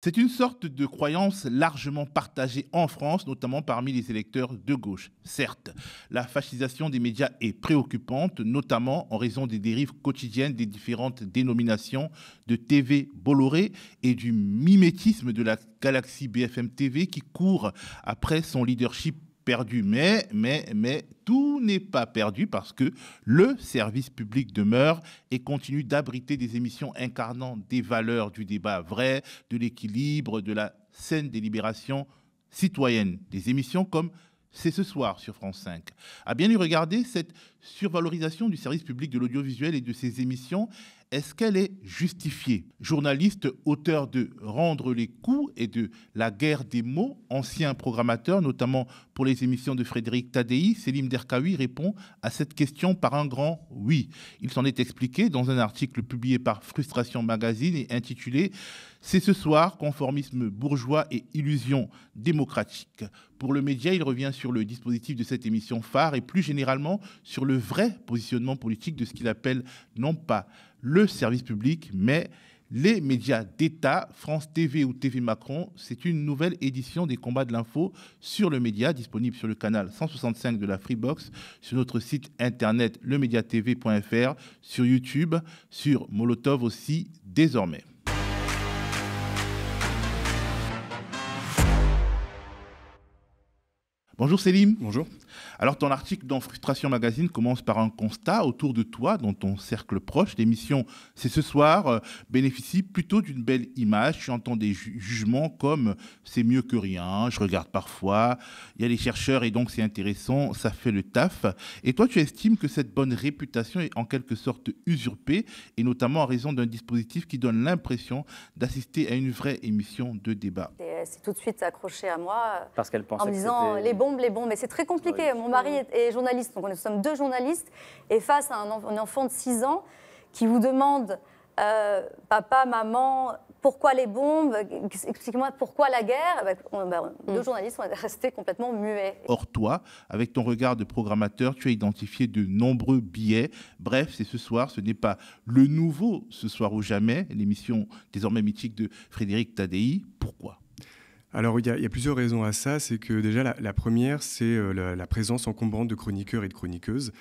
C'est une sorte de croyance largement partagée en France, notamment parmi les électeurs de gauche. Certes, la fascisation des médias est préoccupante, notamment en raison des dérives quotidiennes des différentes dénominations de TV Bolloré et du mimétisme de la galaxie BFM TV qui court après son leadership perdu. Mais tout n'est pas perdu parce que le service public demeure et continue d'abriter des émissions incarnant des valeurs du débat vrai, de l'équilibre, de la saine délibération citoyenne. Des émissions comme C'est ce soir sur France 5. À bien y regarder, cette survalorisation du service public de l'audiovisuel et de ses émissions, est-ce qu'elle est justifiée? Journaliste, auteur de Rendre les coups et de La guerre des mots, ancien programmateur, notamment pour les émissions de Frédéric Tadei, Selim Derkaoui répond à cette question par un grand oui. Il s'en est expliqué dans un article publié par Frustration Magazine et intitulé C'est ce soir, conformisme bourgeois et illusion démocratique. Pour le média, il revient sur le dispositif de cette émission phare et plus généralement sur le vrai positionnement politique de ce qu'il appelle non pas le service public, mais les médias d'État, France TV ou TV Macron. C'est une nouvelle édition des combats de l'info sur le média, disponible sur le canal 165 de la Freebox, sur notre site internet lemediatv.fr, sur YouTube, sur Molotov aussi désormais. Bonjour Selim. Bonjour. Alors ton article dans Frustration Magazine commence par un constat autour de toi, dans ton cercle proche. L'émission C'est ce soir bénéficie plutôt d'une belle image. Tu entends des jugements comme c'est mieux que rien, je regarde parfois, il y a les chercheurs et donc c'est intéressant, ça fait le taf. Et toi tu estimes que cette bonne réputation est en quelque sorte usurpée et notamment en raison d'un dispositif qui donne l'impression d'assister à une vraie émission de débat. Et elle s'est tout de suite accrochée à moi Parce qu'elle pensait en me disant les bombes. Mais c'est très compliqué. Ouais. Mon mari est journaliste, donc nous sommes deux journalistes. Et face à un enfant de 6 ans qui vous demande papa, maman, pourquoi les bombes? Explique-moi pourquoi la guerre? Deux journalistes, on est restés complètement muets. Or toi, avec ton regard de programmateur, tu as identifié de nombreux biais. Bref, c'est ce soir, ce n'est pas le nouveau Ce soir ou jamais, l'émission désormais mythique de Frédéric Tadei. Pourquoi ? Alors, il y a plusieurs raisons à ça. C'est que déjà, la première, c'est la présence encombrante de chroniqueurs et de chroniqueuses.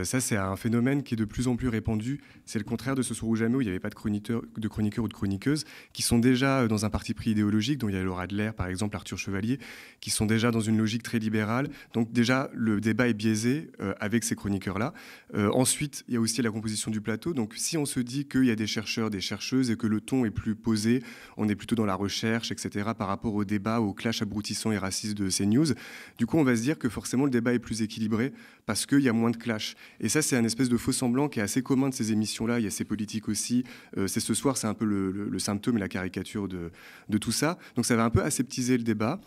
Ça, c'est un phénomène qui est de plus en plus répandu. C'est le contraire de Ce soir ou jamais, où il n'y avait pas de chroniqueurs ou de chroniqueuses, qui sont déjà dans un parti pris idéologique, dont il y a Laura Adler, par exemple, Arthur Chevalier, qui sont déjà dans une logique très libérale. Donc déjà, le débat est biaisé avec ces chroniqueurs-là. Ensuite, il y a aussi la composition du plateau. Donc si on se dit qu'il y a des chercheurs, des chercheuses, et que le ton est plus posé, on est plutôt dans la recherche, etc., par rapport au débat, au clash abrutissant et raciste de CNews, du coup, on va se dire que forcément, le débat est plus équilibré parce qu'il y a moins de clash. Et ça, c'est un espèce de faux semblant qui est assez commun de ces émissions-là. Il y a ces politiques aussi. C'est ce soir, c'est un peu le symptôme et la caricature de tout ça. Donc ça va un peu aseptiser le débat,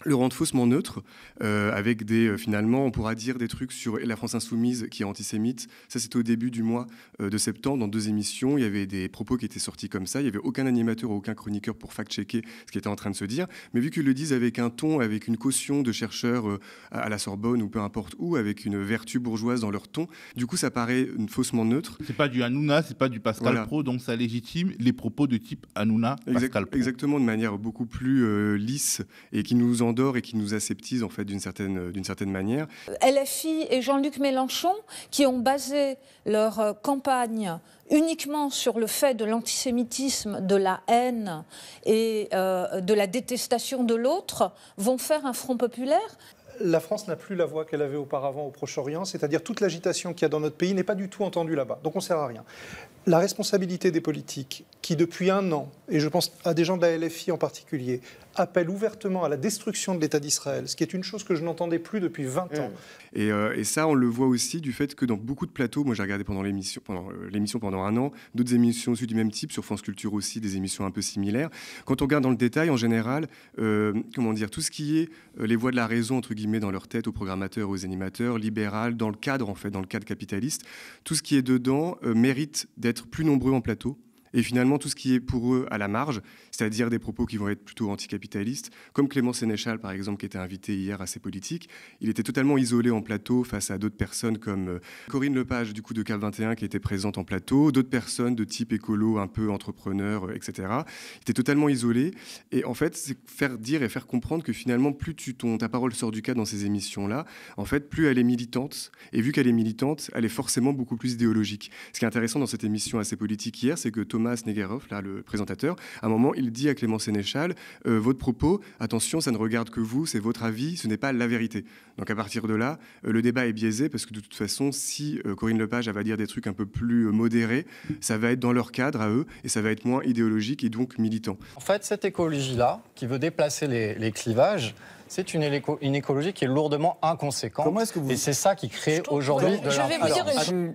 le rendre faussement neutre, avec finalement, on pourra dire des trucs sur la France Insoumise qui est antisémite. Ça, c'était au début du mois de septembre, dans 2 émissions. Il y avait des propos qui étaient sortis comme ça. Il n'y avait aucun animateur ou aucun chroniqueur pour fact-checker ce qui était en train de se dire. Mais vu qu'ils le disent avec un ton, avec une caution de chercheurs à la Sorbonne ou peu importe où, avec une vertu bourgeoise dans leur ton, du coup, ça paraît faussement neutre. C'est pas du Hanouna, c'est pas du Pascal Voilà. Praud, donc ça légitime les propos de type Hanouna, Pascal Praud. Exactement, de manière beaucoup plus lisse et qui nous endort et qui nous aseptise en fait d'une certaine manière. LFI et Jean-Luc Mélenchon, qui ont basé leur campagne uniquement sur le fait de l'antisémitisme, de la haine et de la détestation de l'autre, vont faire un front populaire. La France n'a plus la voix qu'elle avait auparavant au Proche-Orient, c'est-à-dire toute l'agitation qu'il y a dans notre pays n'est pas du tout entendue là-bas, donc on ne sert à rien. La responsabilité des politiques, qui depuis 1 an, et je pense à des gens de la LFI en particulier, appellent ouvertement à la destruction de l'État d'Israël, ce qui est une chose que je n'entendais plus depuis 20 ans. Et ça, on le voit aussi du fait que dans beaucoup de plateaux, moi j'ai regardé pendant l'émission pendant 1 an, d'autres émissions aussi du même type, sur France Culture aussi, des émissions un peu similaires. Quand on regarde dans le détail, en général, tout ce qui est les voix de la raison, entre guillemets, dans leur tête, aux programmateurs, aux animateurs, libéral, dans le cadre capitaliste, tout ce qui est dedans mérite d'être plus nombreux en plateau. Et finalement, tout ce qui est pour eux à la marge, c'est-à-dire des propos qui vont être plutôt anticapitalistes, comme Clément Sénéchal, par exemple, qui était invité hier à C'est Politique. Il était totalement isolé en plateau face à d'autres personnes comme Corinne Lepage, du coup, de Cap 21, qui était présente en plateau, d'autres personnes de type écolo, un peu entrepreneur, etc. Il était totalement isolé. Et en fait, c'est faire dire et faire comprendre que finalement, plus ta parole sort du cadre dans ces émissions-là, en fait, plus elle est militante. Et vu qu'elle est militante, elle est forcément beaucoup plus idéologique. Ce qui est intéressant dans cette émission assez politique hier, c'est que Thomas Negerov, là, le présentateur, à un moment, il dit à Clément Sénéchal, votre propos, attention, ça ne regarde que vous, c'est votre avis, ce n'est pas la vérité. Donc à partir de là, le débat est biaisé parce que de toute façon, si Corinne Lepage va dire des trucs un peu plus modérés, ça va être dans leur cadre à eux et ça va être moins idéologique et donc militant. En fait, cette écologie-là, qui veut déplacer les clivages, c'est une écologie qui est lourdement inconséquente. Comment est-ce que vous... Et c'est ça qui crée aujourd'hui de Je vais vous dire,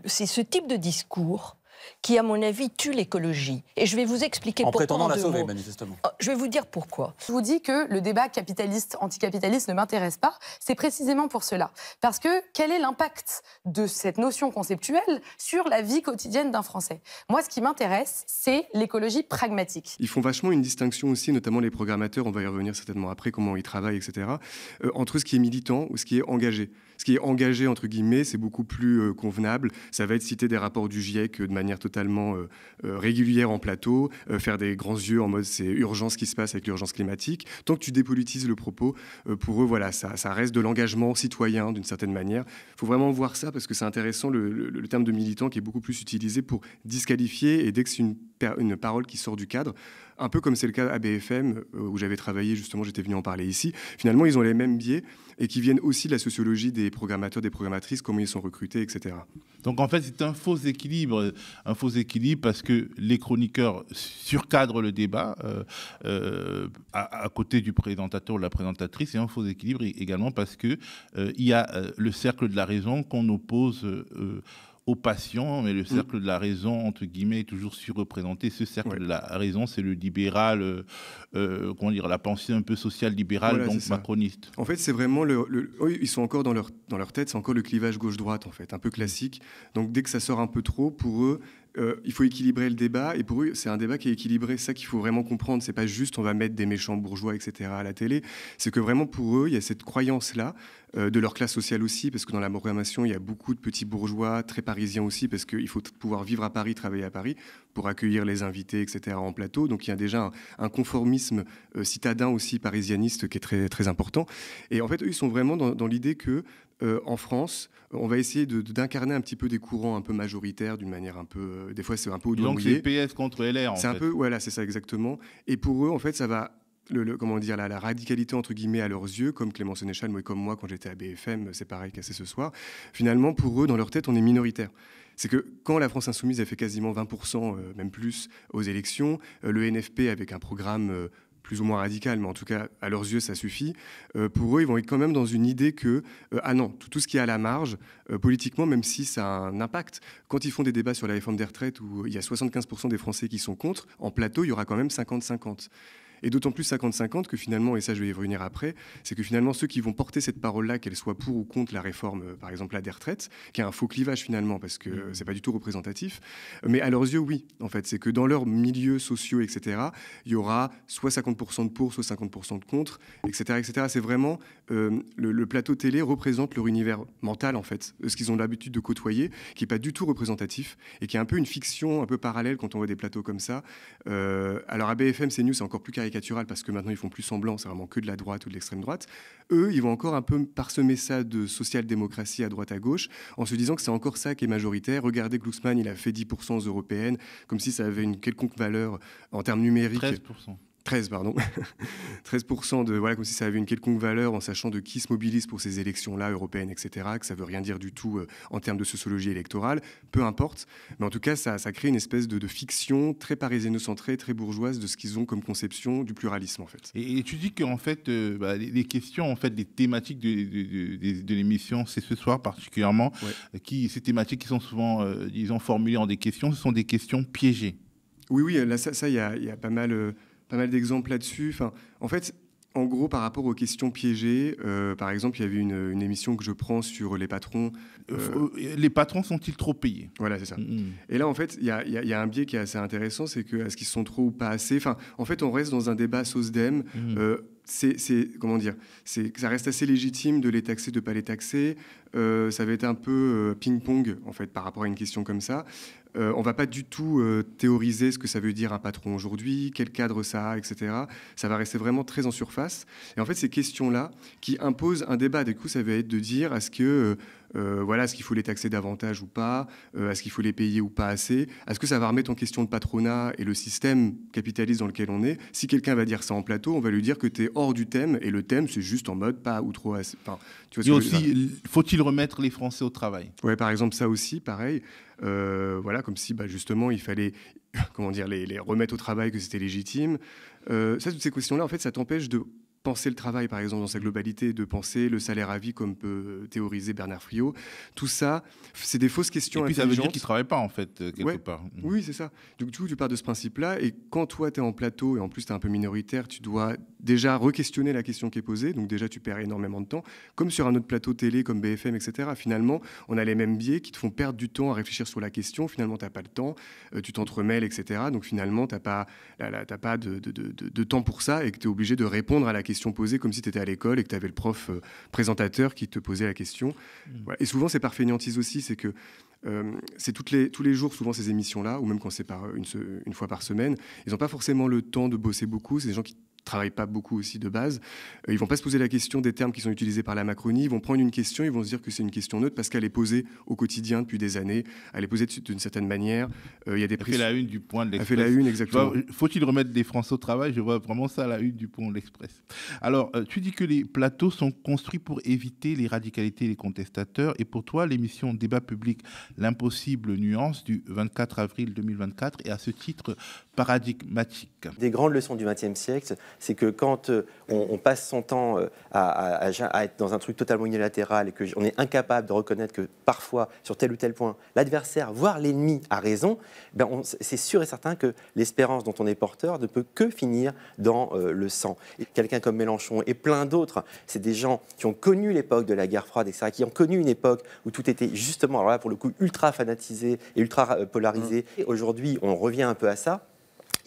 c'est ce type de discours qui, à mon avis, tue l'écologie. Et je vais vous expliquer pourquoi. En prétendant la sauver, mots. manifestement. Je vais vous dire pourquoi. Je vous dis que le débat capitaliste, anticapitaliste ne m'intéresse pas. C'est précisément pour cela. Parce que quel est l'impact de cette notion conceptuelle sur la vie quotidienne d'un Français? Moi, ce qui m'intéresse, c'est l'écologie pragmatique. Ils font vachement une distinction aussi, notamment les programmateurs, on va y revenir certainement après, comment ils travaillent, etc., entre ce qui est militant ou ce qui est engagé. Ce qui est engagé, entre guillemets, c'est beaucoup plus convenable. Ça va être citer des rapports du GIEC de manière totalement régulière en plateau, faire des grands yeux en mode c'est urgent ce qui se passe avec l'urgence climatique. Tant que tu dépolitises le propos, pour eux, voilà, ça reste de l'engagement citoyen d'une certaine manière. Il faut vraiment voir ça parce que c'est intéressant, le terme de militant qui est beaucoup plus utilisé pour disqualifier et dès que c'est une parole qui sort du cadre, un peu comme c'est le cas à BFM, où j'avais travaillé, justement, j'étais venu en parler ici. Finalement, ils ont les mêmes biais et qui viennent aussi de la sociologie des programmateurs, des programmatrices, comment ils sont recrutés, etc. Donc en fait, c'est un faux équilibre parce que les chroniqueurs surcadrent le débat à côté du présentateur ou de la présentatrice, et un faux équilibre également parce que il y a le cercle de la raison qu'on oppose aux patients, mais le cercle de la raison, entre guillemets, est toujours surreprésenté. Ce cercle de la raison, c'est le libéral, la pensée un peu sociale libérale, voilà, donc macroniste. En fait, c'est vraiment ils sont encore dans leur tête, c'est encore le clivage gauche-droite, en fait, un peu classique. Donc dès que ça sort un peu trop, pour eux, il faut équilibrer le débat, et pour eux, c'est un débat qui est équilibré. C'est ça qu'il faut vraiment comprendre. C'est pas juste on va mettre des méchants bourgeois, etc. à la télé. C'est que vraiment pour eux, il y a cette croyance-là, de leur classe sociale aussi, parce que dans la programmation, il y a beaucoup de petits bourgeois, très parisiens aussi, parce qu'il faut pouvoir vivre à Paris, travailler à Paris, pour accueillir les invités, etc. en plateau. Donc il y a déjà un conformisme citadin aussi, parisianiste, qui est très, très important. Et en fait, eux, ils sont vraiment dans l'idée que en France, on va essayer d'incarner un petit peu des courants un peu majoritaires d'une manière un peu... des fois, c'est un peu au doigt mouillé. Donc c'est PS contre LR, en fait. C'est un peu... Voilà, c'est ça exactement. Et pour eux, en fait, ça va... comment dire, la radicalité, entre guillemets, à leurs yeux, comme Clément Sénéchal, moi, comme moi, quand j'étais à BFM, c'est pareil qu'à C'est ce soir. Finalement, pour eux, dans leur tête, on est minoritaire. C'est que quand la France Insoumise a fait quasiment 20%, même plus, aux élections, le NFP, avec un programme... plus ou moins radical, mais en tout cas, à leurs yeux, ça suffit. Pour eux, ils vont être quand même dans une idée que, ah non, tout ce qui est à la marge, politiquement, même si ça a un impact, quand ils font des débats sur la réforme des retraites, où il y a 75% des Français qui sont contre, en plateau, il y aura quand même 50-50. Et d'autant plus 50-50 que finalement, et ça je vais y revenir après, c'est que finalement ceux qui vont porter cette parole-là, qu'elle soit pour ou contre la réforme, par exemple, des retraites, qui a un faux clivage finalement, parce que c'est pas du tout représentatif, mais à leurs yeux, oui, en fait. C'est que dans leurs milieux sociaux, etc., il y aura soit 50% de pour, soit 50% de contre, etc. etc. C'est vraiment, le plateau télé représente leur univers mental, en fait, ce qu'ils ont l'habitude de côtoyer, qui n'est pas du tout représentatif, et qui est un peu une fiction un peu parallèle quand on voit des plateaux comme ça. Alors à BFM, CNews, c'est encore plus caricatural parce que maintenant ils font plus semblant, c'est vraiment que de la droite ou de l'extrême droite. Eux, ils vont encore un peu parsemer ça de social-démocratie à droite à gauche en se disant que c'est encore ça qui est majoritaire. Regardez, Glucksmann, il a fait 10% aux européennes, comme si ça avait une quelconque valeur en termes numériques. 13%. 13% de, voilà, comme si ça avait une quelconque valeur en sachant de qui se mobilise pour ces élections-là, européennes, etc., que ça veut rien dire du tout en termes de sociologie électorale, peu importe. Mais en tout cas, ça crée une espèce de fiction très parisiano-centrée, très bourgeoise de ce qu'ils ont comme conception du pluralisme, en fait. Et tu dis qu'en fait, les questions, en fait, les thématiques de l'émission, c'est ce soir particulièrement, ces thématiques qui sont souvent, disons, formulées en des questions, ce sont des questions piégées. Oui, là, ça, il y a pas mal d'exemples là-dessus. Enfin, en fait, En gros, par rapport aux questions piégées, par exemple, il y avait une émission que je prends sur les patrons. Les patrons sont-ils trop payés? Voilà, c'est ça. Et là, en fait, il y a un biais qui est assez intéressant, c'est que est-ce qu'ils sont trop ou pas assez. Enfin, en fait, on reste dans un débat SOSDEM. Comment dire, ça reste assez légitime de les taxer, de pas les taxer. Ça va être un peu ping-pong en fait par rapport à une question comme ça. On va pas du tout théoriser ce que ça veut dire un patron aujourd'hui, quel cadre ça a, etc. Ça va rester vraiment très en surface. Et en fait, ces questions-là qui imposent un débat, du coup, ça va être de dire est-ce que voilà, est-ce qu'il faut les taxer davantage ou pas, est-ce qu'il faut les payer ou pas assez, est-ce que ça va remettre en question le patronat et le système capitaliste dans lequel on est. Si quelqu'un va dire ça en plateau, on va lui dire que tu es hors du thème, et le thème, c'est juste en mode pas ou trop assez. Enfin, tu vois, et aussi, faut-il remettre les Français au travail? Ouais, par exemple, ça aussi, pareil. Voilà, comme si justement il fallait comment dire, les remettre au travail, que c'était légitime. Ça, toutes ces questions-là, en fait, ça t'empêche de penser le travail, par exemple, dans sa globalité, de penser le salaire à vie, comme peut théoriser Bernard Friot. Tout ça, c'est des fausses questions intelligentes. Et puis ça veut dire qu'ils ne travaillent pas, en fait, quelque part. Oui, c'est ça. Du coup, tu pars de ce principe-là, et quand toi, tu es en plateau, et en plus, tu es un peu minoritaire, tu dois déjà re-questionner la question qui est posée, donc déjà, tu perds énormément de temps, comme sur un autre plateau télé, comme BFM, etc. Finalement, on a les mêmes biais qui te font perdre du temps à réfléchir sur la question. Finalement, tu n'as pas le temps, tu t'entremêles, etc. Donc finalement, tu n'as pas de temps pour ça, et que tu es obligé de répondre à la question posée comme si tu étais à l'école et que tu avais le prof présentateur qui te posait la question. Voilà. Et souvent, c'est par fainéantise aussi, c'est que c'est tous les jours, souvent, ces émissions-là, ou même quand c'est une fois par semaine, ils n'ont pas forcément le temps de bosser beaucoup. C'est des gens qui travaillent pas beaucoup aussi de base. Ils vont pas se poser la question des termes qui sont utilisés par la Macronie. Ils vont prendre une question, ils vont se dire que c'est une question neutre parce qu'elle est posée au quotidien depuis des années. Elle est posée d'une certaine manière. Il y a des Elle fait la une du Point de l'Express. Elle fait la une, exactement. Faut-il remettre des Français au travail? Je vois vraiment ça à la une du Point de l'Express. Alors, tu dis que les plateaux sont construits pour éviter les radicalités et les contestateurs. Et pour toi, l'émission Débat public, l'impossible nuance du 24 avril 2024 est à ce titre paradigmatique. Des grandes leçons du XXe siècle, c'est que quand on passe son temps à être dans un truc totalement unilatéral et qu'on est incapable de reconnaître que parfois, sur tel ou tel point, l'adversaire, voire l'ennemi, a raison, c'est sûr et certain que l'espérance dont on est porteur ne peut que finir dans le sang. Quelqu'un comme Mélenchon et plein d'autres, c'est des gens qui ont connu l'époque de la guerre froide, etc., qui ont connu une époque où tout était justement, alors là, pour le coup, ultra fanatisé et ultra polarisé. Et aujourd'hui, on revient un peu à ça.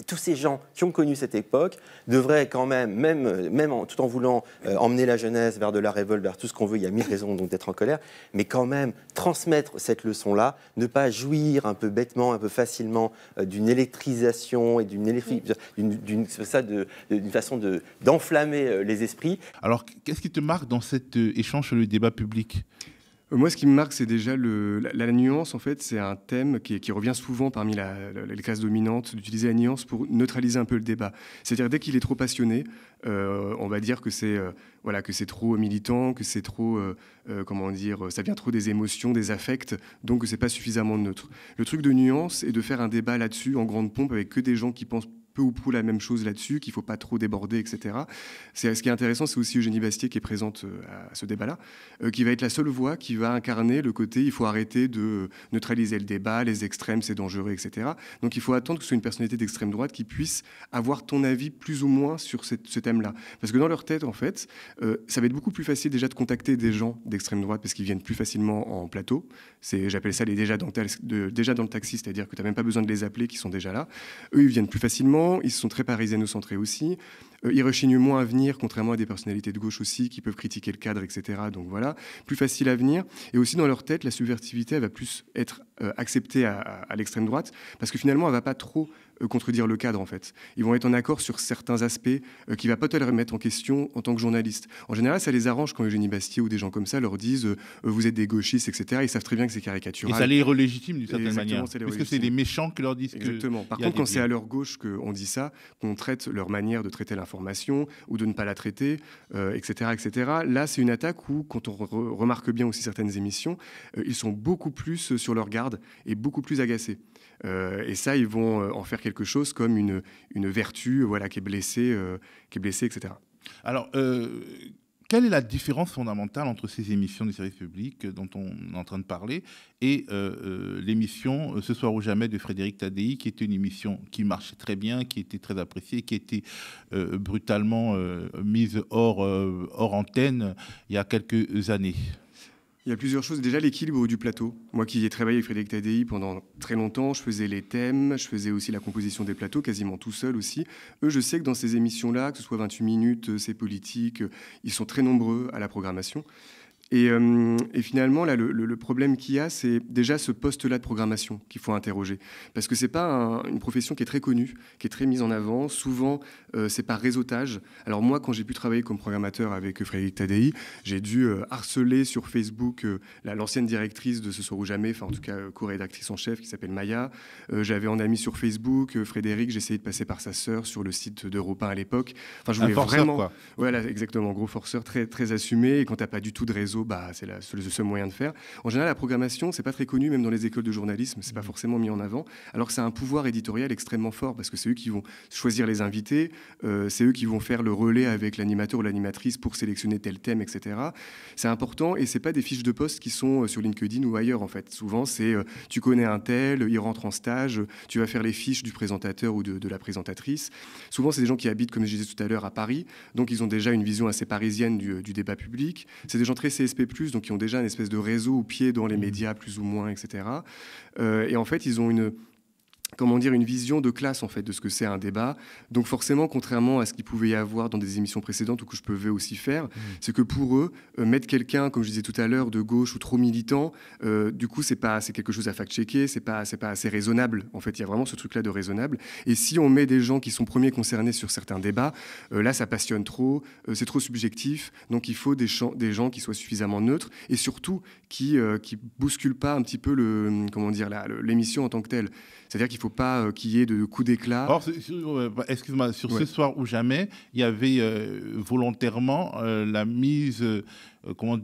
Tous ces gens qui ont connu cette époque devraient quand même tout en voulant emmener la jeunesse vers de la révolte, vers tout ce qu'on veut, il y a 1000 raisons donc d'être en colère, mais quand même transmettre cette leçon-là, ne pas jouir un peu bêtement, un peu facilement d'une électrisation et d'une façon d'enflammer les esprits. Alors, qu'est-ce qui te marque dans cet échange sur le débat public ? Moi, ce qui me marque, c'est déjà la nuance. En fait, c'est un thème qui revient souvent parmi les classes dominantes, d'utiliser la nuance pour neutraliser un peu le débat. C'est-à-dire, dès qu'il est trop passionné, on va dire que c'est trop militant, que c'est trop, ça vient trop des émotions, des affects, donc que c'est pas suffisamment neutre. Le truc de nuance est de faire un débat là-dessus, en grande pompe, avec que des gens qui pensent peu ou prou la même chose là-dessus, qu'il ne faut pas trop déborder, etc. Ce qui est intéressant, c'est aussi Eugénie Bastier qui est présente à ce débat-là, qui va être la seule voix qui va incarner le côté il faut arrêter de neutraliser le débat, les extrêmes, c'est dangereux, etc. Donc il faut attendre que ce soit une personnalité d'extrême droite qui puisse avoir ton avis plus ou moins sur ce thème-là. Parce que dans leur tête, en fait, ça va être beaucoup plus facile déjà de contacter des gens d'extrême droite parce qu'ils viennent plus facilement en plateau. J'appelle ça les déjà dans le taxi, c'est-à-dire que tu n'as même pas besoin de les appeler, qui sont déjà là. Eux, ils viennent plus facilement. Ils sont très parisiano-centrés aussi. Ils rechignent moins à venir, contrairement à des personnalités de gauche aussi, qui peuvent critiquer le cadre, etc. Donc voilà, plus facile à venir. Et aussi, dans leur tête, la subversivité, elle va plus être acceptée à l'extrême droite, parce que finalement, elle ne va pas trop contredire le cadre, en fait. Ils vont être en accord sur certains aspects qui ne va pas te les remettre en question en tant que journaliste. En général, ça les arrange quand Eugénie Bastier ou des gens comme ça leur disent vous êtes des gauchistes, etc. Ils savent très bien que c'est caricatural. Et ça les relégitime d'une certaine manière. Parce que c'est les méchants qui leur disent Exactement. Par contre, quand c'est à leur gauche qu'on dit ça, qu'on traite leur manière de traiter l'information ou de ne pas la traiter, etc., etc., là, c'est une attaque où, quand on remarque bien aussi certaines émissions, ils sont beaucoup plus sur leur garde et beaucoup plus agacés. Et ça, ils vont en faire quelque chose comme une vertu qui est blessée, etc. Alors, quelle est la différence fondamentale entre ces émissions du service public dont on est en train de parler et l'émission Ce soir ou jamais de Frédéric Tadei, qui était une émission qui marchait très bien, qui était très appréciée, qui a été brutalement mise hors antenne il y a quelques années? Il y a plusieurs choses. Déjà, l'équilibre du plateau. Moi qui ai travaillé avec Frédéric Tadei pendant très longtemps, je faisais les thèmes, je faisais aussi la composition des plateaux, quasiment tout seul aussi. Eux, je sais que dans ces émissions-là, que ce soit 28 minutes, C'est politique, ils sont très nombreux à la programmation. Et finalement, là, le problème qu'il y a, c'est déjà ce poste-là de programmation qu'il faut interroger. Parce que ce n'est pas une profession qui est très connue, qui est très mise en avant. Souvent, c'est par réseautage. Alors moi, quand j'ai pu travailler comme programmateur avec Frédéric Tadei, j'ai dû harceler sur Facebook l'ancienne directrice de Ce soir ou jamais, enfin en tout cas co-rédactrice en chef, qui s'appelle Maya. J'avais en ami sur Facebook Frédéric, j'essayais de passer par sa sœur sur le site d'Europe 1 à l'époque. Enfin, je voulais vraiment... Quoi. Voilà, exactement, gros forceur, très, très assumé. Et quand tu n'as pas du tout de réseau, c'est le seul moyen de faire. En général, la programmation, c'est pas très connu, même dans les écoles de journalisme, c'est pas forcément mis en avant, alors que c'est un pouvoir éditorial extrêmement fort, parce que c'est eux qui vont choisir les invités, c'est eux qui vont faire le relais avec l'animateur ou l'animatrice pour sélectionner tel thème, etc. C'est important, et c'est pas des fiches de poste qui sont sur LinkedIn ou ailleurs, en fait. Souvent, c'est tu connais un tel, il rentre en stage, tu vas faire les fiches du présentateur ou de la présentatrice. Souvent, c'est des gens qui habitent, comme je disais tout à l'heure, à Paris, donc ils ont déjà une vision assez parisienne du débat public. C'est des gens très CSP+, donc qui ont déjà une espèce de réseau ou pied dans les médias, plus ou moins, etc. Et en fait, ils ont une vision de classe en fait de ce que c'est un débat. Donc forcément, contrairement à ce qu'il pouvait y avoir dans des émissions précédentes ou que je pouvais aussi faire, c'est que pour eux, mettre quelqu'un, comme je disais tout à l'heure, de gauche ou trop militant, du coup, c'est quelque chose à fact-checker, c'est pas assez raisonnable. En fait, il y a vraiment ce truc-là de raisonnable. Et si on met des gens qui sont premiers concernés sur certains débats, là, ça passionne trop, c'est trop subjectif. Donc il faut des gens qui soient suffisamment neutres et surtout qui bousculent pas un petit peu l'émission en tant que telle. C'est-à-dire qu'il ne faut pas qu'il y ait de coups d'éclat. Or, excuse-moi, sur Ce soir ou jamais, il y avait volontairement la mise, en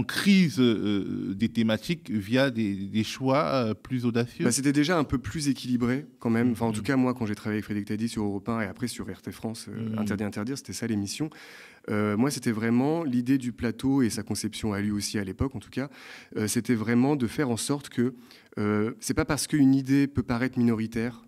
crise des thématiques via des choix plus audacieux. C'était déjà un peu plus équilibré quand même. Enfin, en tout cas, moi, quand j'ai travaillé avec Frédéric Tadei sur Europe 1 et après sur RT France, Interdire, c'était ça l'émission. Moi, c'était vraiment l'idée du plateau et sa conception à lui aussi à l'époque, en tout cas. C'était vraiment de faire en sorte que c'est pas parce qu'une idée peut paraître minoritaire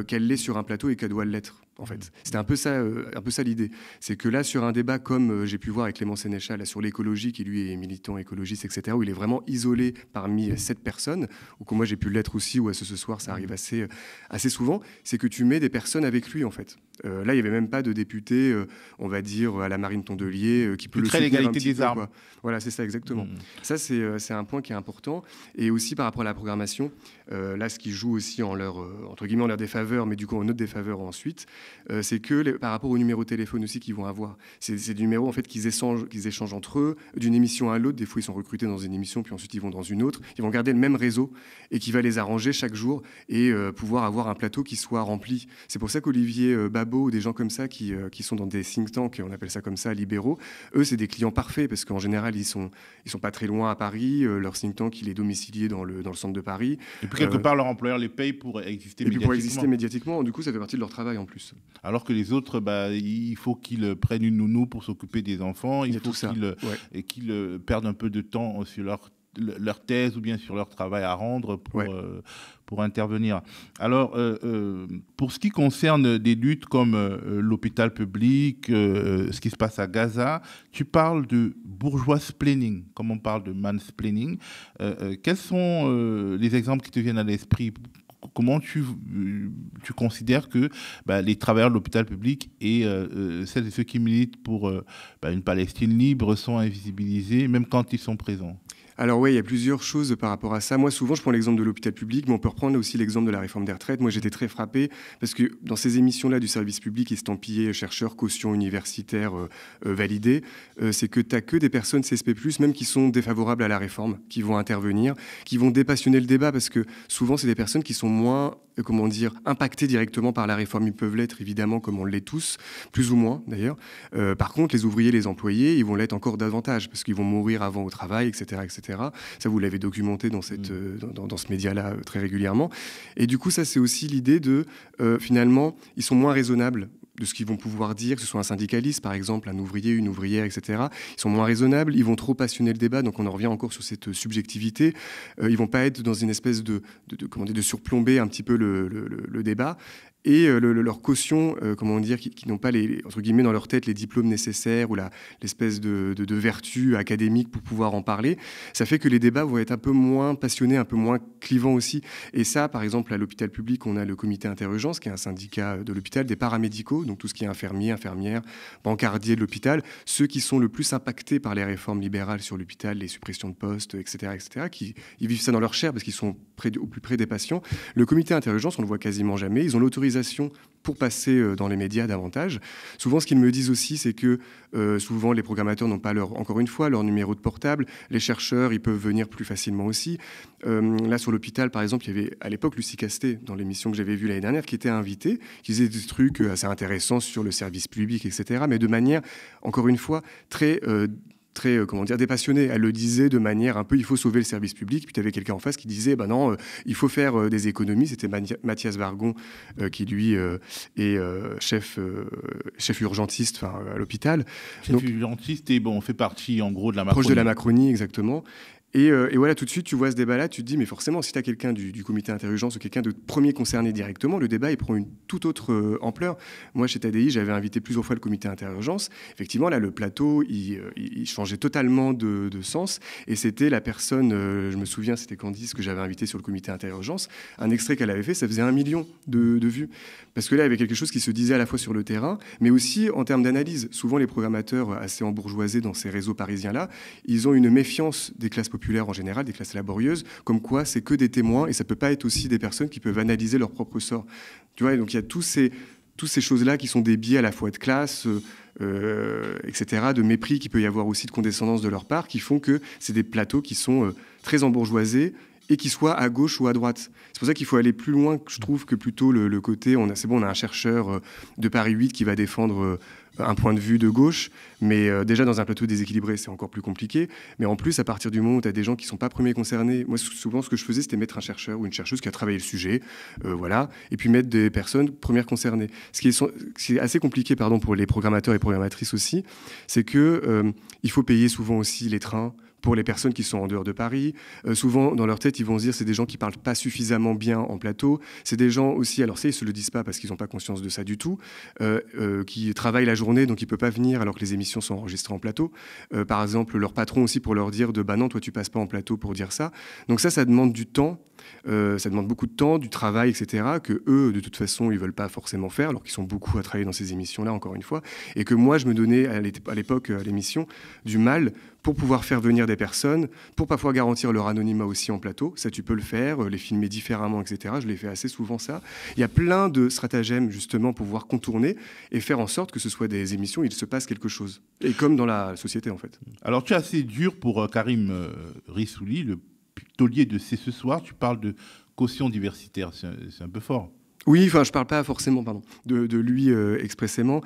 qu'elle l'est sur un plateau et qu'elle doit l'être. En fait, c'était un peu ça l'idée. C'est que là, sur un débat comme j'ai pu voir avec Clément Sénéchal là, sur l'écologie, qui lui est militant écologiste, etc., où il est vraiment isolé parmi 7 personnes, ou que moi j'ai pu l'être aussi, ou à ce soir, ça arrive assez souvent, c'est que tu mets des personnes avec lui, en fait. Là, il n'y avait même pas de député, on va dire, à la Marine Tondelier, qui peut le soutenir l'égalité un petit des peu, armes. quoi. Voilà, c'est ça, exactement. Ça, c'est un point qui est important. Et aussi, par rapport à la programmation, là, ce qui joue aussi en leur, entre guillemets, en leur défaveur, mais du coup en notre défaveur ensuite, c'est que par rapport aux numéros de téléphone aussi qu'ils vont avoir, c'est des numéros en fait qu'ils échangent entre eux d'une émission à l'autre. Des fois ils sont recrutés dans une émission puis ensuite ils vont dans une autre. Ils vont garder le même réseau et qui va les arranger chaque jour et pouvoir avoir un plateau qui soit rempli. C'est pour ça qu'Olivier Babot ou des gens comme ça qui sont dans des think tanks, on appelle ça comme ça, libéraux, eux c'est des clients parfaits parce qu'en général ils sont pas très loin à Paris. Leur think tank il est domicilié dans le centre de Paris. Et puis quelque part leur employeur les paye pour exister médiatiquement. Pour exister médiatiquement, du coup ça fait partie de leur travail en plus. Alors que les autres, il faut qu'ils prennent une nounou pour s'occuper des enfants, il faut qu'ils perdent un peu de temps sur leur thèse ou bien sur leur travail à rendre pour intervenir. Alors, pour ce qui concerne des luttes comme l'hôpital public, ce qui se passe à Gaza, tu parles de bourgeois-splaining, comme on parle de mansplaining. Quels sont les exemples qui te viennent à l'esprit ? Comment tu considères que les travailleurs de l'hôpital public et celles et ceux qui militent pour une Palestine libre sont invisibilisés, même quand ils sont présents ? Alors oui, il y a plusieurs choses par rapport à ça. Moi, souvent, je prends l'exemple de l'hôpital public, mais on peut reprendre aussi l'exemple de la réforme des retraites. Moi, j'étais très frappé parce que dans ces émissions-là du service public estampillé chercheurs, caution universitaire validée, c'est que tu n'as que des personnes CSP+, même qui sont défavorables à la réforme, qui vont intervenir, qui vont dépassionner le débat parce que souvent, c'est des personnes qui sont moins impactés directement par la réforme. Ils peuvent l'être, évidemment, comme on l'est tous, plus ou moins, d'ailleurs. Par contre, les ouvriers, les employés, ils vont l'être encore davantage, parce qu'ils vont mourir avant au travail, etc., etc. Ça, vous l'avez documenté dans ce média-là très régulièrement. Et du coup, ça, c'est aussi l'idée de, finalement, ils sont moins raisonnables ce qu'ils vont pouvoir dire, que ce soit un syndicaliste, par exemple, un ouvrier, une ouvrière, etc. Ils sont moins raisonnables, ils vont trop passionner le débat, donc on en revient encore sur cette subjectivité. Ils vont pas être dans une espèce de surplomber un petit peu le débat. Et leur caution, comment dire, qui n'ont pas entre guillemets dans leur tête les diplômes nécessaires ou l'espèce de vertu académique pour pouvoir en parler, ça fait que les débats vont être un peu moins passionnés, un peu moins clivants aussi. Et ça, par exemple, à l'hôpital public, on a le comité interurgence, qui est un syndicat de l'hôpital, des paramédicaux, donc tout ce qui est infirmiers, infirmières, bancardiers de l'hôpital, ceux qui sont le plus impactés par les réformes libérales sur l'hôpital, les suppressions de postes, etc., ils vivent ça dans leur chair parce qu'ils sont au plus près des patients. Le comité interurgence, on le voit quasiment jamais. Ils ont l'autorisation pour passer dans les médias davantage. Souvent, ce qu'ils me disent aussi, c'est que souvent, les programmateurs n'ont pas encore une fois, leur numéro de portable. Les chercheurs, ils peuvent venir plus facilement aussi. Là, sur l'hôpital, par exemple, il y avait à l'époque Lucie Castet, dans l'émission que j'avais vue l'année dernière, qui était invitée, qui disait des trucs assez intéressants sur le service public, etc., mais de manière, encore une fois, très dépassionnée. Elle le disait de manière un peu, il faut sauver le service public. Puis tu avais quelqu'un en face qui disait, non, il faut faire des économies. C'était Mathias Vargon, qui lui est chef urgentiste à l'hôpital. Chef urgentiste et on fait partie en gros de la Macronie. Proche de la Macronie, exactement. Et voilà, tout de suite, tu vois ce débat-là, tu te dis, mais forcément, si tu as quelqu'un du comité interurgence ou quelqu'un de premier concerné directement, le débat, il prend une toute autre ampleur. Moi, chez TADI, j'avais invité plusieurs fois le comité interurgence. Effectivement, là, le plateau, il changeait totalement de sens. Et c'était la personne, je me souviens, c'était Candice que j'avais invité sur le comité interurgence. Un extrait qu'elle avait fait, ça faisait 1 million de vues. Parce que là, il y avait quelque chose qui se disait à la fois sur le terrain, mais aussi en termes d'analyse. Souvent, les programmateurs assez embourgeoisés dans ces réseaux parisiens-là, ils ont une méfiance des classes populaires en général, des classes laborieuses, comme quoi c'est que des témoins et ça peut pas être aussi des personnes qui peuvent analyser leur propre sort. Tu vois, et donc il y a toutes ces choses-là qui sont des biais à la fois de classe, etc., de mépris qu'il peut y avoir aussi, de condescendance de leur part, qui font que c'est des plateaux qui sont très embourgeoisés et qui soient à gauche ou à droite. C'est pour ça qu'il faut aller plus loin, je trouve, que plutôt le côté... on a un chercheur de Paris 8 qui va défendre un point de vue de gauche, mais déjà dans un plateau déséquilibré, c'est encore plus compliqué. Mais en plus, à partir du moment où tu as des gens qui ne sont pas premiers concernés, moi, souvent, ce que je faisais, c'était mettre un chercheur ou une chercheuse qui a travaillé le sujet, voilà, et puis mettre des personnes premières concernées. Ce qui est assez compliqué, pour les programmateurs et programmatrices aussi, c'est que il faut payer souvent aussi les trains pour les personnes qui sont en dehors de Paris. Souvent, dans leur tête, ils vont se dire c'est des gens qui ne parlent pas suffisamment bien en plateau. C'est des gens aussi, alors ça, ils ne se le disent pas parce qu'ils n'ont pas conscience de ça du tout, qui travaillent la journée, donc ils ne peuvent pas venir alors que les émissions sont enregistrées en plateau. Par exemple, leur patron aussi pour leur dire non, toi, tu ne passes pas en plateau pour dire ça. Donc ça demande du temps. Ça demande beaucoup de temps, du travail, etc., que eux, de toute façon, ils ne veulent pas forcément faire, alors qu'ils sont beaucoup à travailler dans ces émissions-là, encore une fois, et que moi, je me donnais à l'époque, à l'émission, du mal pour pouvoir faire venir des personnes, pour parfois garantir leur anonymat aussi en plateau. Ça, tu peux le faire, les filmer différemment, etc. Je l'ai fait assez souvent, ça. Il y a plein de stratagèmes, justement, pour pouvoir contourner et faire en sorte que ce soit des émissions où il se passe quelque chose. Et comme dans la société, en fait. Alors, tu es assez dur pour Karim Rissouli, le taulier de C'est ce soir. Tu parles de caution diversitaire. C'est un peu fort. Oui, je parle pas forcément, de lui expressément.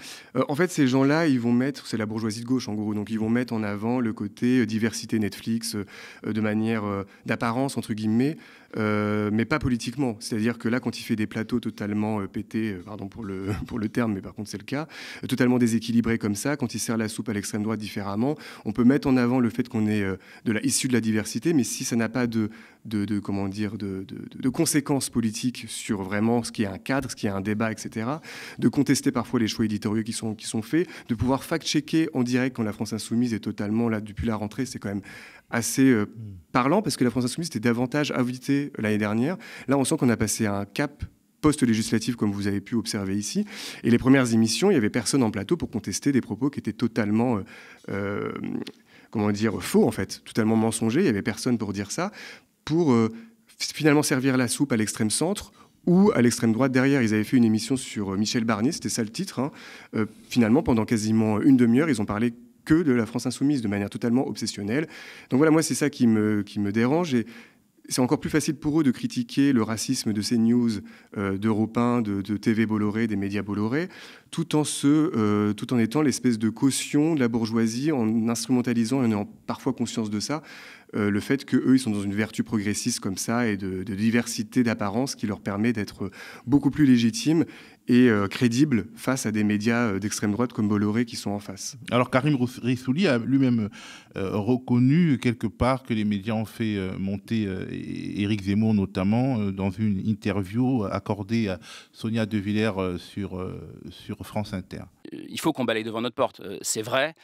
En fait, ces gens-là, ils vont mettre, c'est la bourgeoisie de gauche en gros, donc ils vont mettre en avant le côté diversité Netflix de manière d'apparence entre guillemets, mais pas politiquement. C'est-à-dire que là, quand il fait des plateaux totalement pétés, pardon pour le terme, mais par contre c'est le cas, totalement déséquilibrés comme ça, quand il sert la soupe à l'extrême droite différemment, on peut mettre en avant le fait qu'on est issu de la diversité, mais si ça n'a pas de conséquences politiques sur vraiment ce qui est un cadre, ce qui est un débat, etc., de contester parfois les choix éditoriaux qui sont faits, de pouvoir fact-checker en direct quand la France Insoumise est totalement, là, depuis la rentrée, c'est quand même assez parlant, parce que la France Insoumise était davantage invitée l'année dernière. Là, on sent qu'on a passé un cap post-législatif, comme vous avez pu observer ici. Et les premières émissions, il n'y avait personne en plateau pour contester des propos qui étaient totalement... faux, en fait, totalement mensongers. Il n'y avait personne pour dire ça, pour finalement servir la soupe à l'extrême centre ou à l'extrême droite derrière. Ils avaient fait une émission sur Michel Barnier, c'était ça le titre. Finalement, pendant quasiment une demi-heure, ils ont parlé que de la France Insoumise, de manière totalement obsessionnelle. Donc voilà, moi, c'est ça qui me dérange. Et c'est encore plus facile pour eux de critiquer le racisme de CNews, d'Europe 1, de TV Bolloré, des médias Bolloré, tout en étant l'espèce de caution de la bourgeoisie, en instrumentalisant et en ayant parfois conscience de ça, le fait qu'eux, ils sont dans une vertu progressiste comme ça et de diversité d'apparence qui leur permet d'être beaucoup plus légitimes et crédible face à des médias d'extrême droite comme Bolloré qui sont en face. Alors Karim Rissouli a lui-même reconnu quelque part que les médias ont fait monter Éric Zemmour notamment dans une interview accordée à Sonia De Villers sur France Inter. Il faut qu'on balaye devant notre porte. C'est vrai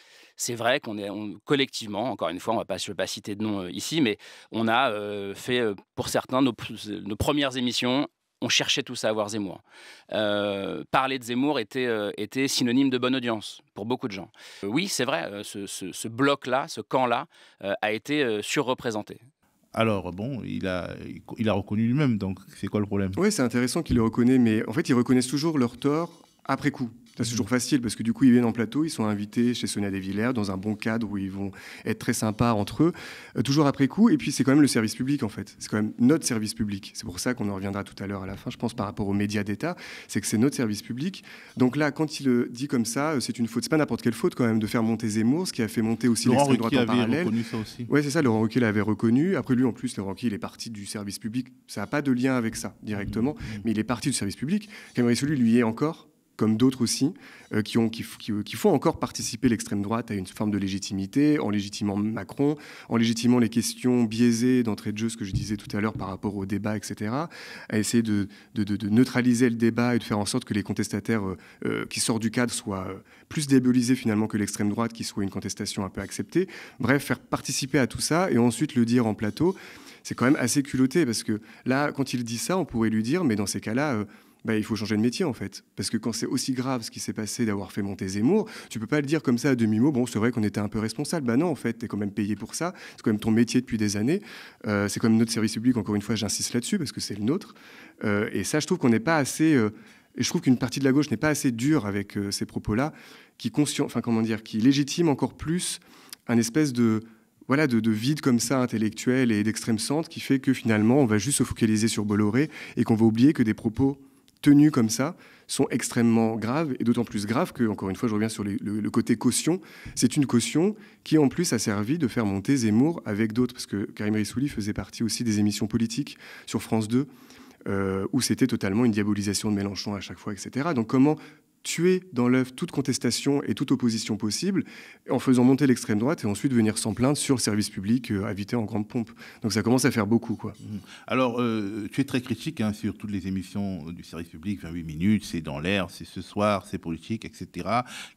qu'on est collectivement, encore une fois, je ne vais pas citer de nom ici, mais on a fait pour certains nos premières émissions. On cherchait tous à avoir Zemmour. Parler de Zemmour était synonyme de bonne audience pour beaucoup de gens. Oui, c'est vrai, ce bloc-là, ce camp-là, a été surreprésenté. Alors, bon, il a reconnu lui-même, donc c'est quoi le problème? Oui, c'est intéressant qu'il le reconnaît, mais en fait, ils reconnaissent toujours leur tort après coup. C'est toujours facile parce que du coup, ils viennent en plateau, ils sont invités chez Sonia De Villers dans un bon cadre où ils vont être très sympas entre eux, toujours après coup. Et puis, c'est quand même le service public, en fait. C'est quand même notre service public. C'est pour ça qu'on en reviendra tout à l'heure à la fin, je pense, par rapport aux médias d'État. C'est que c'est notre service public. Donc là, quand il le dit comme ça, c'est une faute. C'est pas n'importe quelle faute, quand même, de faire monter Zemmour, ce qui a fait monter aussi l'extrême droite en parallèle. Reconnu ça aussi. Oui, c'est ça, Laurent Wauquiez l'avait reconnu. Après lui, en plus, Laurent Wauquiez, il est parti du service public. Ça n'a pas de lien avec ça, directement. Mais il est parti du service public. Karim Rissouli, lui, est encore, comme d'autres aussi, qui font encore participer l'extrême droite à une forme de légitimité, en légitimant Macron, en légitimant les questions biaisées d'entrée de jeu, ce que je disais tout à l'heure par rapport au débat, etc., à essayer de neutraliser le débat et de faire en sorte que les contestataires qui sortent du cadre soient plus débolisés finalement que l'extrême droite, qui soit une contestation un peu acceptée. Bref, faire participer à tout ça et ensuite le dire en plateau, c'est quand même assez culotté, parce que là, quand il dit ça, on pourrait lui dire, mais dans ces cas-là... il faut changer de métier, en fait. Parce que quand c'est aussi grave ce qui s'est passé d'avoir fait monter Zemmour, tu peux pas le dire comme ça à demi-mot. Bon, c'est vrai qu'on était un peu responsable. Non, en fait, t'es quand même payé pour ça. C'est quand même ton métier depuis des années. C'est quand même notre service public, encore une fois, j'insiste là-dessus, parce que c'est le nôtre. Et ça, je trouve qu'on n'est pas assez... et je trouve qu'une partie de la gauche n'est pas assez dure avec ces propos-là, qui légitime encore plus un espèce de vide comme ça, intellectuel et d'extrême centre, qui fait que finalement, on va juste se focaliser sur Bolloré et qu'on va oublier que des propos tenus comme ça sont extrêmement graves, et d'autant plus graves que, encore une fois, je reviens sur le côté caution. C'est une caution qui, en plus, a servi de faire monter Zemmour avec d'autres, parce que Karim Rissouli faisait partie aussi des émissions politiques sur France 2, où c'était totalement une diabolisation de Mélenchon à chaque fois, etc. Donc comment tuer dans l'œuf toute contestation et toute opposition possible en faisant monter l'extrême droite et ensuite venir s'en plaindre sur le service public invité en grande pompe. Donc ça commence à faire beaucoup, quoi. Alors, tu es très critique sur toutes les émissions du service public, 28 minutes, c'est dans l'air, c'est ce soir, c'est politique, etc.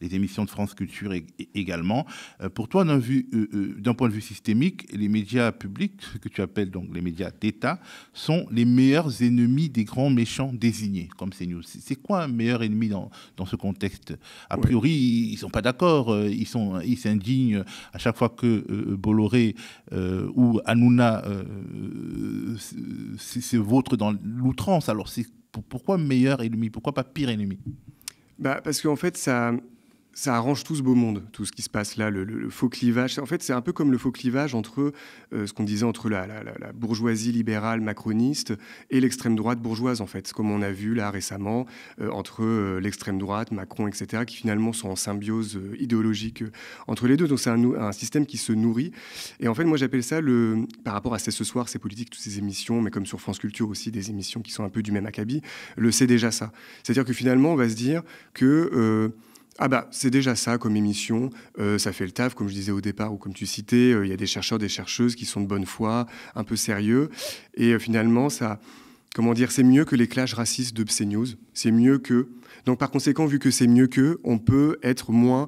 Les émissions de France Culture également. Pour toi, d'un point de vue systémique, les médias publics, ce que tu appelles donc les médias d'État, sont les meilleurs ennemis des grands méchants désignés, comme CNews. C'est quoi un meilleur ennemi dans ce contexte? A priori, ils ne sont pas d'accord, ils s'indignent à chaque fois que Bolloré ou Hanouna se vautrent dans l'outrance. Alors, pourquoi meilleur ennemi? Pourquoi pas pire ennemi? Parce qu'en fait, ça arrange tout ce beau monde, tout ce qui se passe là, le faux clivage. En fait, c'est un peu comme le faux clivage entre ce qu'on disait entre la bourgeoisie libérale macroniste et l'extrême droite bourgeoise, en fait, comme on a vu là récemment, entre l'extrême droite, Macron, etc., qui finalement sont en symbiose idéologique entre les deux. Donc c'est un système qui se nourrit. Et en fait, moi j'appelle ça, par rapport à ce soir, ces politiques, toutes ces émissions, mais comme sur France Culture aussi, des émissions qui sont un peu du même acabit, c'est déjà ça. C'est-à-dire que finalement, on va se dire que... c'est déjà ça comme émission, ça fait le taf, comme je disais au départ, ou comme tu citais, il y a des chercheurs, des chercheuses qui sont de bonne foi, un peu sérieux, et finalement, c'est mieux que les clashs racistes de CNews, c'est mieux que... Donc par conséquent, vu que c'est mieux qu'eux, on peut être moins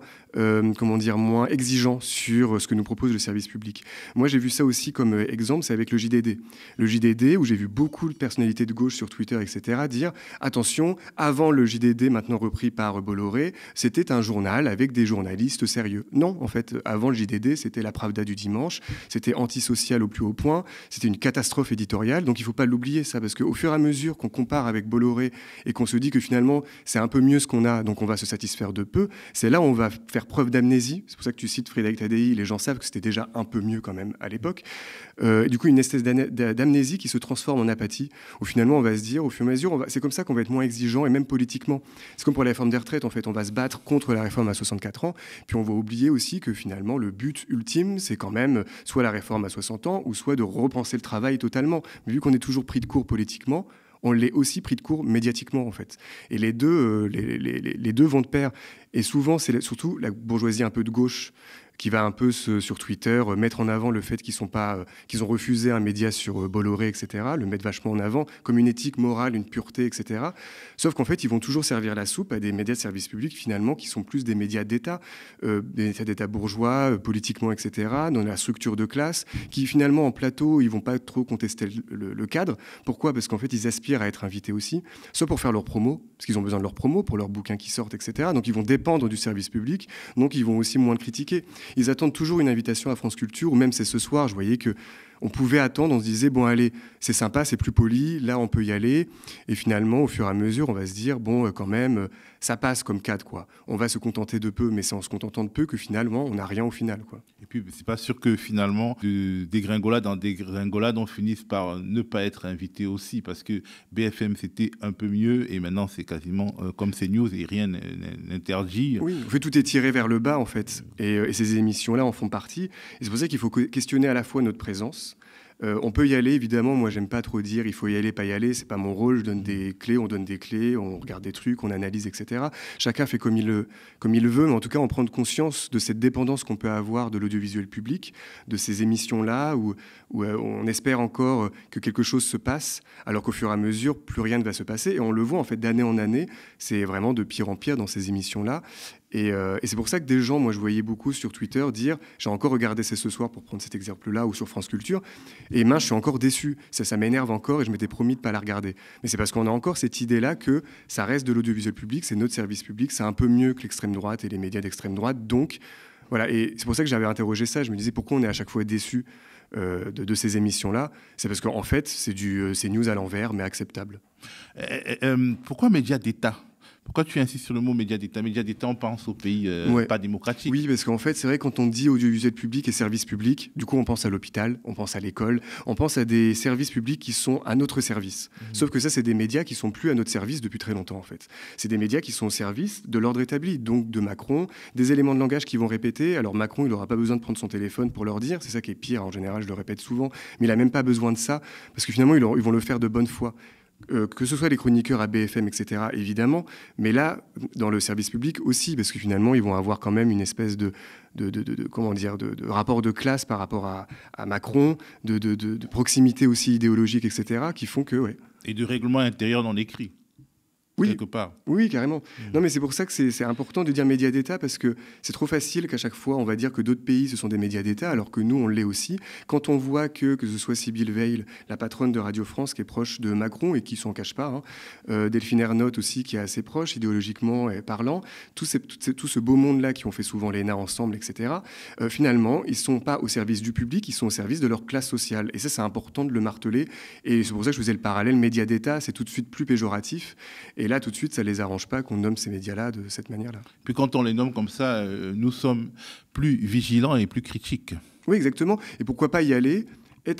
exigeant sur ce que nous propose le service public. Moi, j'ai vu ça aussi comme exemple, c'est avec le JDD. Le JDD, où j'ai vu beaucoup de personnalités de gauche sur Twitter, etc., dire « Attention, avant le JDD, maintenant repris par Bolloré, c'était un journal avec des journalistes sérieux. » Non, en fait, avant le JDD, c'était la Pravda du dimanche, c'était antisocial au plus haut point, c'était une catastrophe éditoriale, donc il ne faut pas l'oublier, ça, parce qu'au fur et à mesure qu'on compare avec Bolloré et qu'on se dit que finalement, c'est un peu mieux ce qu'on a, donc on va se satisfaire de peu, c'est là où on va faire preuve d'amnésie. C'est pour ça que tu cites Frédéric Tadei. Les gens savent que c'était déjà un peu mieux quand même à l'époque. Du coup, une espèce d'amnésie qui se transforme en apathie, où finalement on va se dire, au fur et à mesure, c'est comme ça qu'on va être moins exigeant, et même politiquement. C'est comme pour la réforme des retraites, en fait. On va se battre contre la réforme à 64 ans, puis on va oublier aussi que finalement, le but ultime, c'est quand même soit la réforme à 60 ans, ou soit de repenser le travail totalement. Mais vu qu'on est toujours pris de court politiquement, on l'est aussi pris de court médiatiquement, en fait. Et les deux vont de pair. Et souvent, c'est surtout la bourgeoisie un peu de gauche qui va un peu sur Twitter mettre en avant le fait qu'ils ont refusé un média sur Bolloré, etc., le mettre vachement en avant, comme une éthique morale, une pureté, etc. Sauf qu'en fait, ils vont toujours servir la soupe à des médias de service public, finalement, qui sont plus des médias d'État, des médias d'État bourgeois, politiquement, etc., dans la structure de classe, qui finalement, en plateau, ils vont pas trop contester le cadre. Pourquoi ? Parce qu'en fait, ils aspirent à être invités aussi, soit pour faire leur promo, parce qu'ils ont besoin de leur promo, pour leurs bouquins qui sortent, etc. Donc, ils vont dépendre du service public, donc ils vont aussi moins le critiquer. Ils attendent toujours une invitation à France Culture, ou même c'est ce soir, je voyais que on pouvait attendre, on se disait, bon allez, c'est sympa, c'est plus poli, là on peut y aller. Et finalement, au fur et à mesure, on va se dire, bon quand même, ça passe comme cadre, quoi. On va se contenter de peu, mais c'est en se contentant de peu que finalement, on n'a rien au final, quoi. Et puis, c'est pas sûr que finalement, de dégringolade en dégringolade, on finisse par ne pas être invité aussi, parce que BFM, c'était un peu mieux, et maintenant, c'est quasiment comme CNews, et rien n'interdit. Oui, en fait, tout est tiré vers le bas, en fait. Et ces émissions-là en font partie. Et c'est pour ça qu'il faut questionner à la fois notre présence. On peut y aller, évidemment. Moi, j'aime pas trop dire il faut y aller, pas y aller. C'est pas mon rôle. Je donne des clés, on donne des clés, on regarde des trucs, on analyse, etc. Chacun fait comme il le veut, mais en tout cas, on prend conscience de cette dépendance qu'on peut avoir de l'audiovisuel public, de ces émissions-là, où on espère encore que quelque chose se passe, alors qu'au fur et à mesure, plus rien ne va se passer. Et on le voit, en fait, d'année en année, c'est vraiment de pire en pire dans ces émissions-là. Et c'est pour ça que des gens, moi je voyais beaucoup sur Twitter dire, j'ai encore regardé C'est ce soir pour prendre cet exemple-là, ou sur France Culture, et je suis encore déçu, ça m'énerve encore et je m'étais promis de ne pas la regarder. Mais c'est parce qu'on a encore cette idée-là que ça reste de l'audiovisuel public, c'est notre service public, c'est un peu mieux que l'extrême droite et les médias d'extrême droite, donc voilà. Et c'est pour ça que j'avais interrogé ça, je me disais pourquoi on est à chaque fois déçu de ces émissions-là. C'est parce qu'en fait c'est news à l'envers, mais acceptable. Pourquoi médias d'État ? Pourquoi tu insistes sur le mot média d'État ? Média d'État, on pense aux pays pas démocratiques. Oui, parce qu'en fait, c'est vrai, quand on dit audiovisuel public et service public, du coup, on pense à l'hôpital, on pense à l'école, on pense à des services publics qui sont à notre service. Sauf que ça, c'est des médias qui sont plus à notre service depuis très longtemps, en fait. C'est des médias qui sont au service de l'ordre établi, donc de Macron, des éléments de langage qui vont répéter. Alors Macron, il n'aura pas besoin de prendre son téléphone pour leur dire, c'est ça qui est pire, en général, je le répète souvent, mais il n'a même pas besoin de ça, parce que finalement, ils vont le faire de bonne foi. Que ce soit les chroniqueurs à BFM, etc., évidemment, mais là, dans le service public aussi, parce que finalement, ils vont avoir quand même une espèce de rapport de classe par rapport à Macron, de proximité aussi idéologique, etc., qui font que... Ouais. Et de règlement intérieur non écrit. Oui, quelque part. Oui, carrément. Non, mais c'est pour ça que c'est important de dire médias d'État, parce que c'est trop facile qu'à chaque fois, on va dire que d'autres pays, ce sont des médias d'État, alors que nous, on l'est aussi. Quand on voit que ce soit Sybille Veil, la patronne de Radio France, qui est proche de Macron et qui s'en cache pas, Delphine Ernotte aussi, qui est assez proche, idéologiquement parlant, tout ce beau monde-là qui ont fait souvent l'ENA ensemble, etc., finalement, ils ne sont pas au service du public, ils sont au service de leur classe sociale. Et ça, c'est important de le marteler. Et c'est pour ça que je faisais le parallèle médias d'État, c'est tout de suite plus péjoratif. Et là, tout de suite, ça ne les arrange pas qu'on nomme ces médias-là de cette manière-là. Puis quand on les nomme comme ça, nous sommes plus vigilants et plus critiques. Oui, exactement. Et pourquoi pas y aller,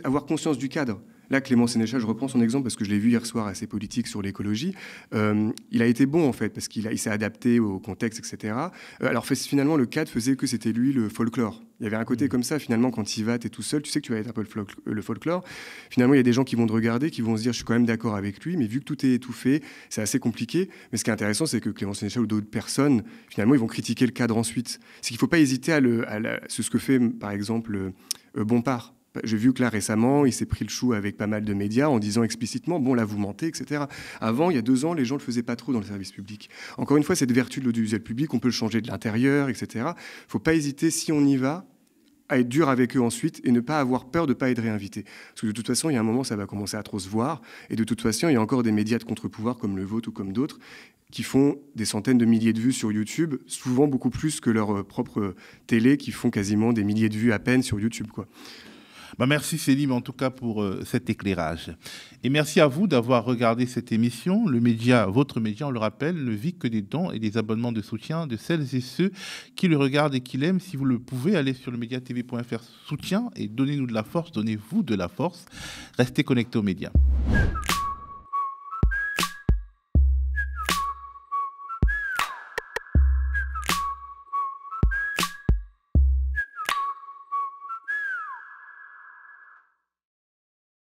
avoir conscience du cadre. Là, Clément Sénéchal, je reprends son exemple parce que je l'ai vu hier soir à ses politiques sur l'écologie. Il a été bon, en fait, parce qu'il s'est adapté au contexte, etc. Alors, finalement, le cadre faisait que c'était lui le folklore. Il y avait un côté comme ça, finalement, quand tu y vas, t'es tout seul, tu sais que tu vas être un peu le folklore. Finalement, il y a des gens qui vont te regarder, qui vont se dire, je suis quand même d'accord avec lui, mais vu que tout est étouffé, c'est assez compliqué. Mais ce qui est intéressant, c'est que Clément Sénéchal ou d'autres personnes, finalement, ils vont critiquer le cadre ensuite. C'est qu'il ne faut pas hésiter c'est ce que fait, par exemple, Bompard. J'ai vu que là, récemment, il s'est pris le chou avec pas mal de médias en disant explicitement « bon, là, vous mentez », etc. Avant, il y a 2 ans, les gens ne le faisaient pas trop dans le service public. Encore une fois, cette vertu de l'audiovisuel public, on peut le changer de l'intérieur, etc. Il ne faut pas hésiter, si on y va, à être dur avec eux ensuite et ne pas avoir peur de ne pas être réinvité. Parce que de toute façon, il y a un moment, ça va commencer à trop se voir. Et de toute façon, il y a encore des médias de contre-pouvoir comme le vôtre ou comme d'autres qui font des centaines de milliers de vues sur YouTube, souvent beaucoup plus que leur propre télé qui font quasiment des milliers de vues à peine sur YouTube, quoi. Merci Céline, en tout cas, pour cet éclairage. Et merci à vous d'avoir regardé cette émission. Le média, votre média, on le rappelle, ne vit que des dons et des abonnements de soutien de celles et ceux qui le regardent et qui l'aiment. Si vous le pouvez, allez sur le mediatv.fr soutien et donnez-nous de la force, donnez-vous de la force. Restez connectés aux médias.